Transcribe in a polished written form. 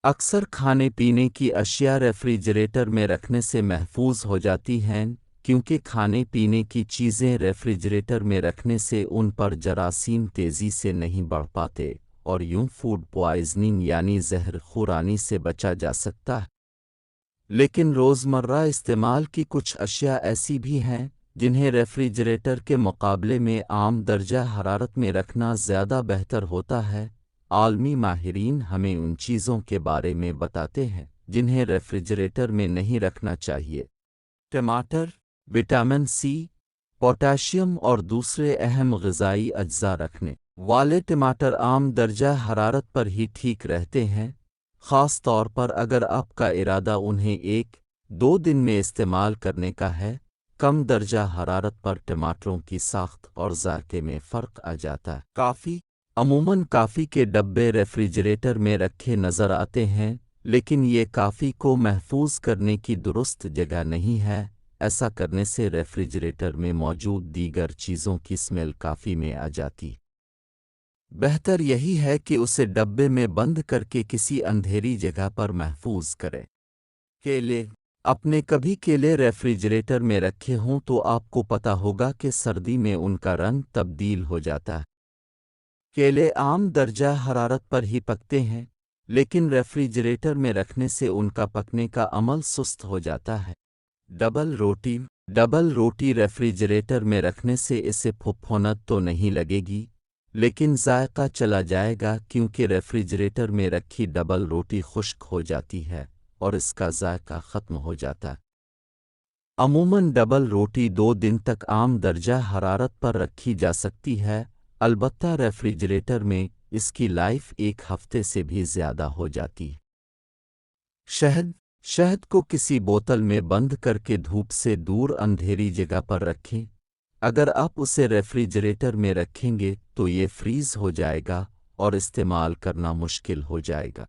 اکثر کھانے پینے کی اشیاء ریفریجریٹر میں رکھنے سے محفوظ ہو جاتی ہیں کیونکہ کھانے پینے کی چیزیں ریفریجریٹر میں رکھنے سے ان پر جراثیم تیزی سے نہیں بڑھ پاتے اور یوں فوڈ پوائزننگ یعنی زہر خورانی سے بچا جا سکتا ہے۔ لیکن روزمرہ استعمال کی کچھ اشیاء ایسی بھی ہیں جنہیں ریفریجریٹر کے مقابلے میں عام درجہ حرارت میں رکھنا زیادہ بہتر ہوتا ہے۔ عالمی ماہرین ہمیں ان چیزوں کے بارے میں بتاتے ہیں جنہیں ریفریجریٹر میں نہیں رکھنا چاہیے۔ ٹماٹر، وٹامن سی، پوٹاشیم اور دوسرے اہم غذائی اجزاء رکھنے والے ٹماٹر عام درجہ حرارت پر ہی ٹھیک رہتے ہیں، خاص طور پر اگر آپ کا ارادہ انہیں 1-2 دن میں استعمال کرنے کا ہے۔ کم درجہ حرارت پر ٹماٹروں کی ساخت اور ذائقے میں فرق آ جاتا ہے۔ کافی عموماً کافی کے ڈبے ریفریجریٹر میں رکھے نظر آتے ہیں، لیکن یہ کافی کو محفوظ کرنے کی درست جگہ نہیں ہے۔ ایسا کرنے سے ریفریجریٹر میں موجود دیگر چیزوں کی سمیل کافی میں آ جاتی۔ بہتر یہی ہے کہ اسے ڈبے میں بند کر کے کسی اندھیری جگہ پر محفوظ کریں۔ کیلے، اپنے کبھی کیلے ریفریجریٹر میں رکھے ہوں تو آپ کو پتہ ہوگا کہ سردی میں ان کا رنگ تبدیل ہو جاتا ہے۔ کیلے عام درجہ حرارت پر ہی پکتے ہیں، لیکن ریفریجریٹر میں رکھنے سے ان کا پکنے کا عمل سست ہو جاتا ہے۔ ڈبل روٹی ریفریجریٹر میں رکھنے سے اسے پھپھوند تو نہیں لگے گی، لیکن ذائقہ چلا جائے گا کیونکہ ریفریجریٹر میں رکھی ڈبل روٹی خشک ہو جاتی ہے اور اس کا ذائقہ ختم ہو جاتا ہے۔ عموماً ڈبل روٹی 2 دن تک عام درجہ حرارت پر رکھی جا سکتی ہے، البتہ ریفریجریٹر میں اس کی لائف 1 ہفتے سے بھی زیادہ ہو جاتی ہے۔ شہد کو کسی بوتل میں بند کر کے دھوپ سے دور اندھیری جگہ پر رکھیں۔ اگر آپ اسے ریفریجریٹر میں رکھیں گے تو یہ فریز ہو جائے گا اور استعمال کرنا مشکل ہو جائے گا۔